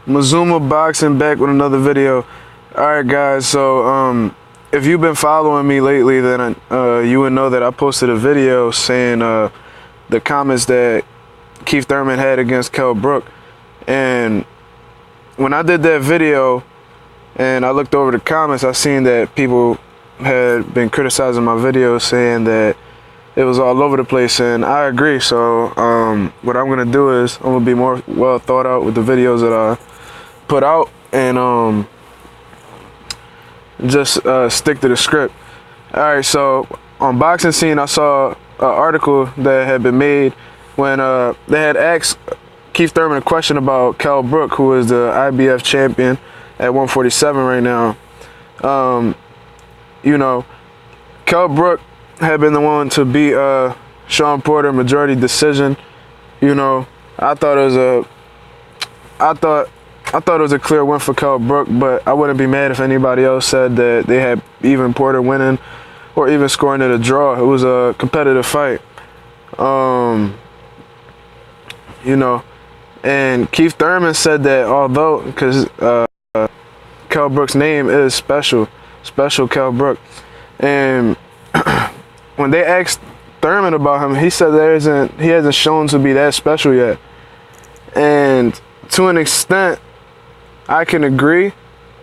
Mazuma Boxing back with another video. Alright guys, so if you've been following me lately, then you would know that I posted a video saying the comments that Keith Thurman had against Kell Brook. And when I did that video and I looked over the comments, I seen that people had been criticizing my video, saying that it was all over the place, and I agree. So what I'm gonna do is I'm gonna be more well thought out with the videos that I put out, and just stick to the script. All right, so on Boxing Scene, I saw an article that had been made when they had asked Keith Thurman a question about Kell Brook, who is the IBF champion at 147 right now. You know, Kell Brook had been the one to beat Shawn Porter majority decision. You know, I thought it was a clear win for Kell Brook, but I wouldn't be mad if anybody else said that they had even Porter winning or even scoring it a draw. It was a competitive fight. You know, and Keith Thurman said that although, because Kell Brook's name is Special Kell Brook, and when they asked Thurman about him, he said he hasn't shown to be that special yet. And to an extent, I can agree.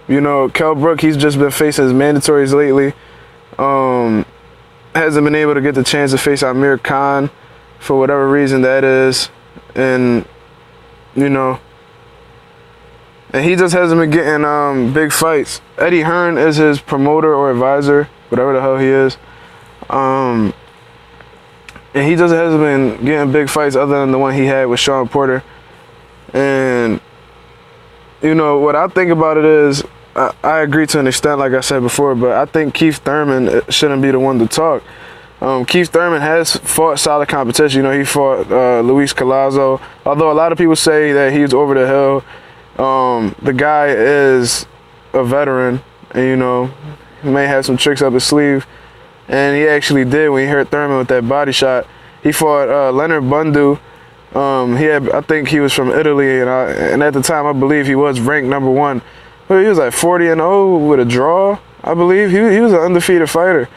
You know, Kell Brook, he's just been facing his mandatories lately. Hasn't been able to get the chance to face Amir Khan for whatever reason that is. And, you know, and he just hasn't been getting big fights. Eddie Hearn is his promoter or advisor, whatever the hell he is. And he just hasn't been getting big fights other than the one he had with Shawn Porter. And, you know, what I think about it is, I agree to an extent, like I said before, but I think Keith Thurman shouldn't be the one to talk. Keith Thurman has fought solid competition. You know, he fought Luis Collazo. Although a lot of people say that he's over the hill, the guy is a veteran, and, you know, he may have some tricks up his sleeve. And he actually did when he hurt Thurman with that body shot. He fought Leonard Bundu. I think he was from Italy, and at the time I believe he was ranked #1. But he was like 40-0 with a draw, I believe. He was an undefeated fighter.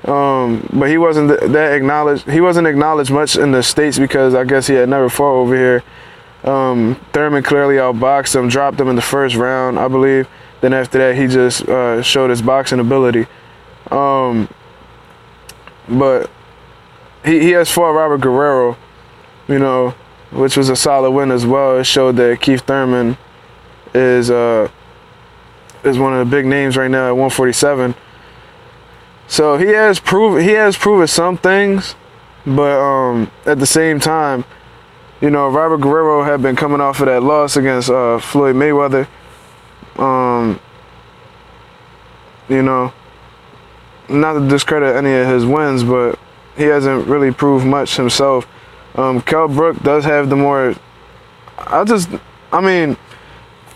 But he wasn't that acknowledged. He wasn't acknowledged much in the States because I guess he had never fought over here. Thurman clearly outboxed him, dropped him in the first round, I believe. Then after that, he just showed his boxing ability. But he has fought Robert Guerrero, you know, which was a solid win as well. It showed that Keith Thurman is one of the big names right now at 147. So he has proven some things, but at the same time, you know, Robert Guerrero had been coming off of that loss against Floyd Mayweather. You know, not to discredit any of his wins, but he hasn't really proved much himself. Kell Brook does have the more. I mean,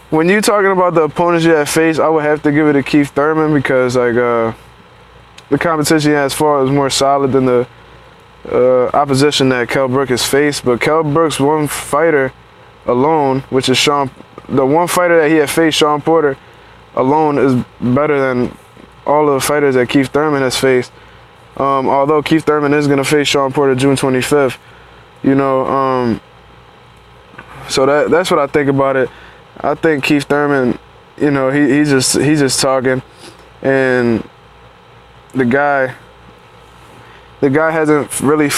when you're talking about the opponents you have faced, I would have to give it to Keith Thurman because, like, the competition he has fought is more solid than the opposition that Kell Brook has faced. But Kell Brook's one fighter alone, which is the one fighter that he had faced, Shawn Porter, alone is better than all of the fighters that Keith Thurman has faced. Although Keith Thurman is going to face Shawn Porter June 25th, you know, so that's what I think about it. I think Keith Thurman, you know, he's just talking, and the guy hasn't really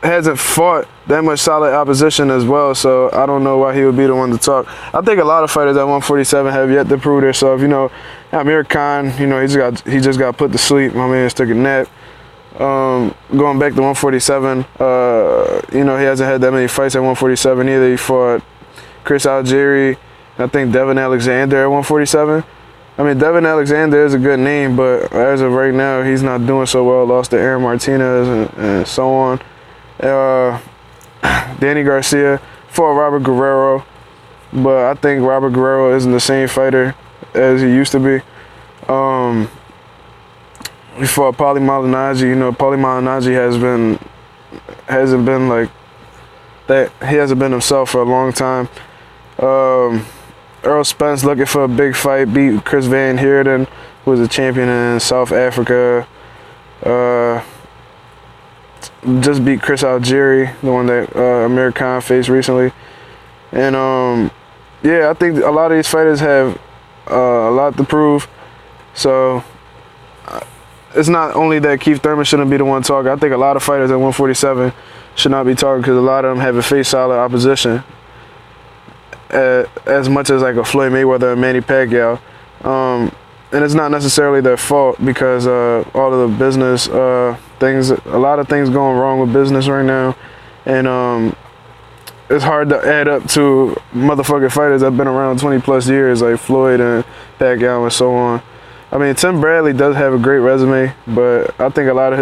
hasn't fought that much solid opposition as well. So I don't know why he would be the one to talk. I think a lot of fighters at 147 have yet to prove themselves. You know, Amir Khan, you know, he just got put to sleep. My man took a nap. Going back to 147, you know, he hasn't had that many fights at 147 either. He fought Chris Algieri, I think Devin Alexander at 147. I mean, Devin Alexander is a good name, but as of right now, he's not doing so well. Lost to Aaron Martinez and so on. Danny Garcia fought Robert Guerrero, but I think Robert Guerrero isn't the same fighter as he used to be. He fought Paulie Malignaggi. You know, Paulie Malignaggi hasn't been like that. He hasn't been himself for a long time. Earl Spence looking for a big fight. Beat Chris Van Heerden, who was a champion in South Africa. Just beat Chris Algieri, the one that Amir Khan faced recently. And yeah, I think a lot of these fighters have a lot to prove. So it's not only that Keith Thurman shouldn't be the one talking. I think a lot of fighters at 147 should not be talking because a lot of them haven't faced solid opposition as much as like a Floyd Mayweather and Manny Pacquiao. And it's not necessarily their fault because all of the business things, a lot of things going wrong with business right now. And it's hard to add up to motherfucking fighters that have been around 20 plus years like Floyd and Pacquiao and so on. I mean, Tim Bradley does have a great resume, but I think a lot of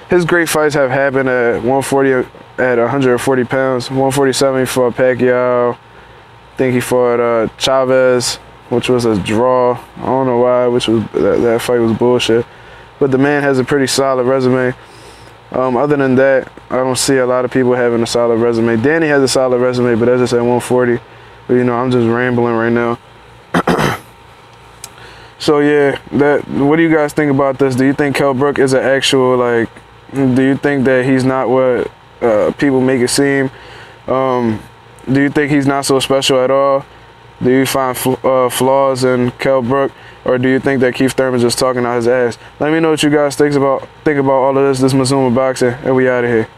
his great fights have happened at 140, at 140 pounds. 147 he fought Pacquiao. I think he fought Chavez, which was a draw. I don't know why, that fight was bullshit. But the man has a pretty solid resume. Other than that, I don't see a lot of people having a solid resume. Danny has a solid resume, but that's just at 140. But, you know, I'm just rambling right now. So yeah, what do you guys think about this? Do you think Kell Brook is an actual, like, do you think that he's not what people make it seem? Do you think he's not so special at all? Do you find flaws in Kell Brook, or do you think that Keith Thurman's just talking out his ass? Let me know what you guys think about all of this. This is Mazuma Boxing, and we out of here.